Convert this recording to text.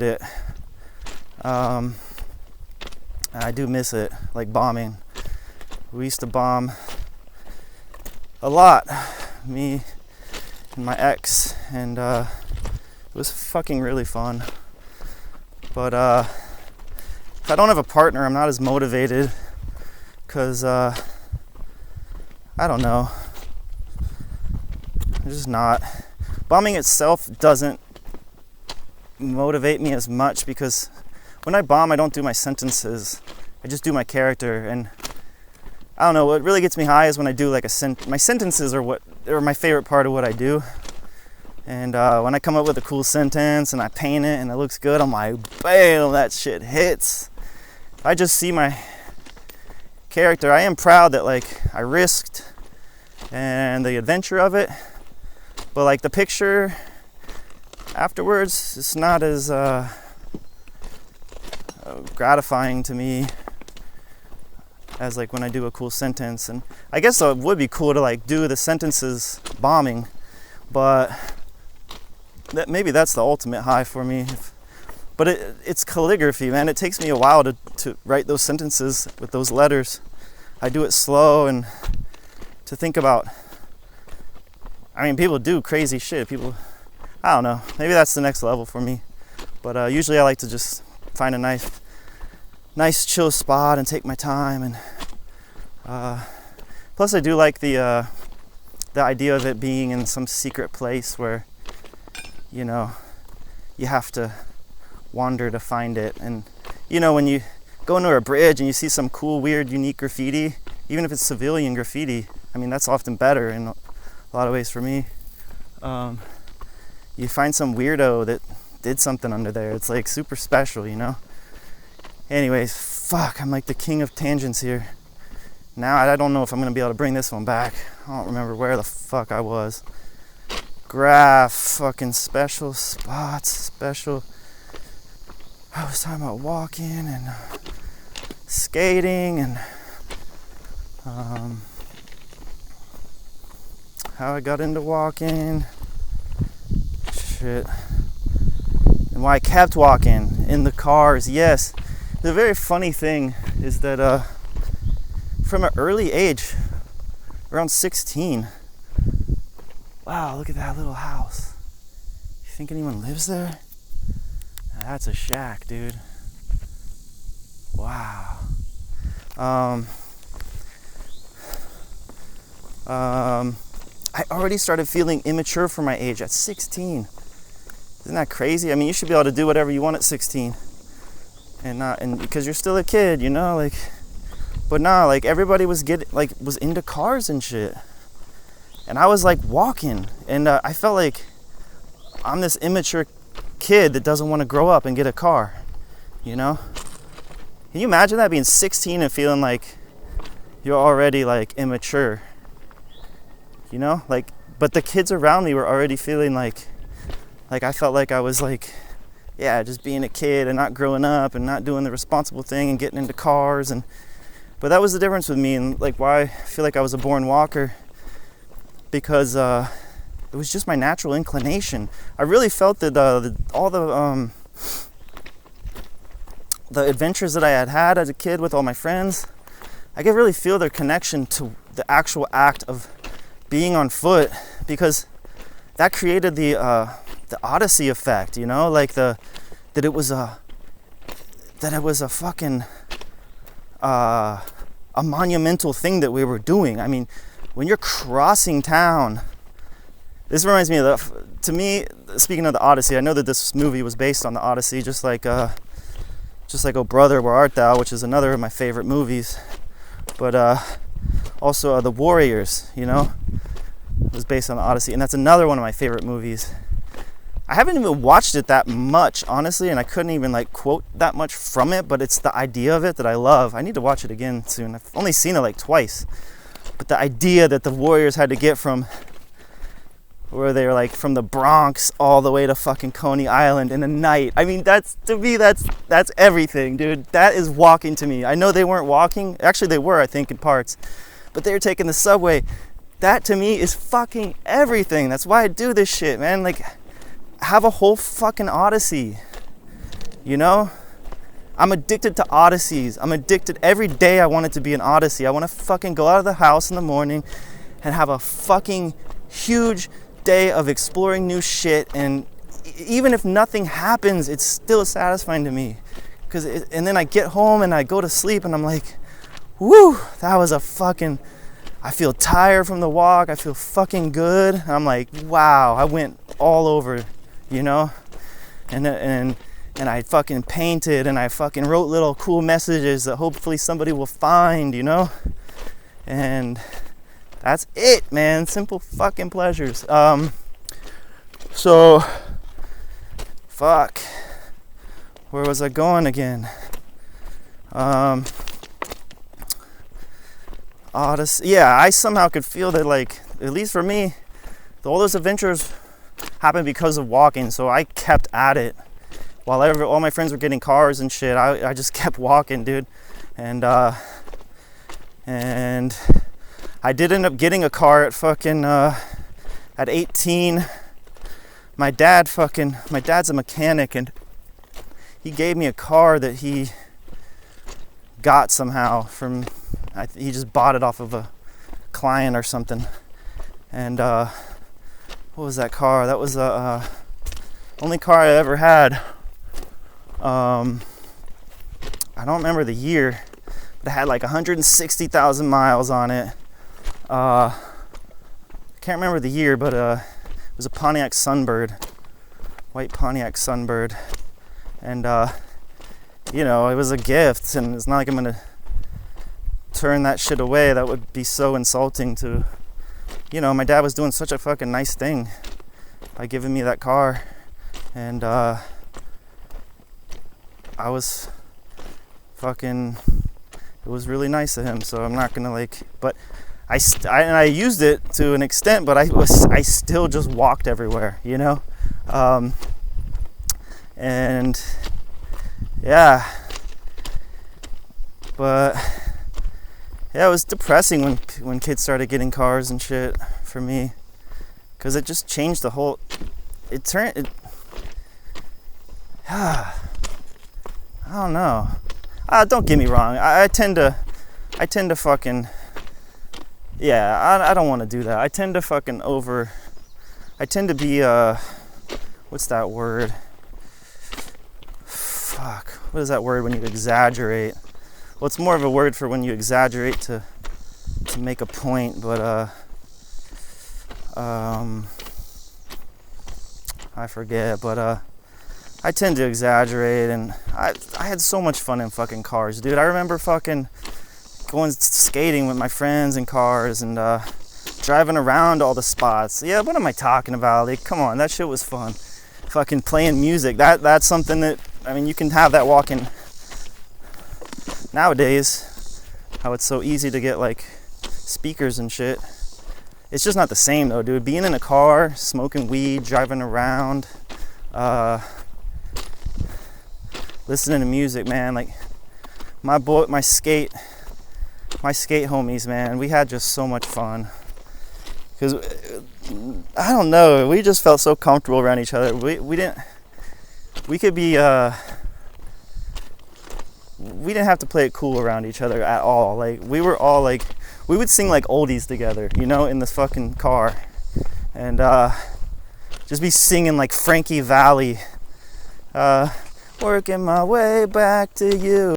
it. I do miss it, like bombing. We used to bomb a lot, me and my ex, and it was fucking really fun. But if I don't have a partner, I'm not as motivated, because I don't know, I'm just not. Bombing itself doesn't motivate me as much, because when I bomb, I don't do my sentences, I just do my character. And I don't know, what really gets me high is when I do like my sentences are my favorite part of what I do. And when I come up with a cool sentence and I paint it and it looks good, I'm like, bam, that shit hits. I just see my character. I am proud that like I risked and the adventure of it, but like the picture afterwards, it's not as gratifying to me as like when I do a cool sentence. And I guess it would be cool to like do the sentences bombing, but maybe that's the ultimate high for me. But it's calligraphy, man. It takes me a while to write those sentences with those letters. I do it slow, and to think about, I mean, people do crazy shit. I don't know, maybe that's the next level for me. But usually I like to just find a nice chill spot and take my time. And plus I do like the idea of it being in some secret place where, you know, you have to wander to find it. And you know, when you go into a bridge and you see some cool, weird, unique graffiti, even if it's civilian graffiti, I mean, that's often better in a lot of ways for me. You find some weirdo that did something under there. It's like super special, you know? Anyways, fuck, I'm like the king of tangents here. Now I don't know if I'm gonna be able to bring this one back. I don't remember where the fuck I was. Graph, fucking special spots, special. I was talking about walking and skating and how I got into walking. Shit. And why I kept walking in the cars. Yes. The very funny thing is that from an early age, around 16, wow, look at that little house. You think anyone lives there? That's a shack, dude. Wow. I already started feeling immature for my age at 16. Isn't that crazy? I mean, you should be able to do whatever you want at 16. And because you're still a kid, you know, like, but nah, like everybody was into cars and shit. And I was like walking, and I felt like I'm this immature kid that doesn't want to grow up and get a car, you know? Can you imagine that, being 16 and feeling like you're already like immature, you know? Like, but the kids around me were already feeling like I felt like I was like, yeah, just being a kid and not growing up and not doing the responsible thing and getting into cars. But that was the difference with me, and like why I feel like I was a born walker, because it was just my natural inclination. I really felt that all the adventures that I had as a kid with all my friends, I could really feel their connection to the actual act of being on foot, because that created the Odyssey effect, you know, like that it was a fucking a monumental thing that we were doing. I mean, when you're crossing town, this reminds me of to me, speaking of the Odyssey, I know that this movie was based on the Odyssey, just like Oh Brother, Where Art Thou, which is another of my favorite movies. But also The Warriors, you know, was based on the Odyssey, and that's another one of my favorite movies. I haven't even watched it that much, honestly, and I couldn't even like quote that much from it, but it's the idea of it that I love. I need to watch it again soon. I've only seen it like twice. But the idea that the warriors had to get from where they were like from the Bronx all the way to fucking Coney Island in a night. I mean, that's everything, dude. That is walking to me. I know they weren't walking. Actually, they were, I think, in parts. But they were taking the subway. That to me is fucking everything. That's why I do this shit, man. Like, have a whole fucking Odyssey. you know? I'm addicted to odysseys. I'm addicted. Every day I want it to be an odyssey. I want to fucking go out of the house in the morning and have a fucking huge day of exploring new shit. And even if nothing happens, it's still satisfying to me. And then I get home and I go to sleep and I'm like, woo, that was a fucking, I feel tired from the walk. I feel fucking good. And I'm like, wow, I went all over, you know? And I fucking painted and I fucking wrote little cool messages that hopefully somebody will find, you know? And that's it, man. Simple fucking pleasures. So, fuck. Where was I going again? Odyssey. Yeah, I somehow could feel that, like, at least for me, all those adventures happened because of walking, so I kept at it. While all my friends were getting cars and shit, I just kept walking, dude. And I did end up getting a car at fucking, at 18. My dad's a mechanic, and he gave me a car that he got somehow from, he just bought it off of a client or something. And what was that car? That was the only car I ever had. I don't remember the year, but it had like 160,000 miles on it. Can't remember the year, but it was a Pontiac Sunbird, white Pontiac Sunbird. And you know, it was a gift, and it's not like I'm gonna turn that shit away. That would be so insulting to, you know, my dad was doing such a fucking nice thing by giving me that car. And I was fucking, it was really nice of him, so I'm not gonna like, but I used it to an extent, but I still just walked everywhere, you know? And yeah, but yeah, it was depressing when kids started getting cars and shit for me, because it just changed the whole, I don't know. Don't get me wrong. I tend to fucking, yeah, I don't want to do that. I tend to be, what's that word? Fuck. What is that word when you exaggerate? Well, it's more of a word for when you exaggerate to make a point, but, I forget, but, I tend to exaggerate, and I had so much fun in fucking cars, dude. I remember fucking going skating with my friends in cars and driving around all the spots. Yeah, what am I talking about? Like, come on, that shit was fun. Fucking playing music. That's something that, I mean, you can have that walking nowadays. How it's so easy to get like speakers and shit. It's just not the same though, dude. Being in a car, smoking weed, driving around, listening to music, man. Like my skate homies, man, we had just so much fun, because I don't know, we just felt so comfortable around each other. We didn't have to play it cool around each other at all. Like we were all like, we would sing like oldies together, you know, in the fucking car, and just be singing like Frankie Valli, working my way back to you.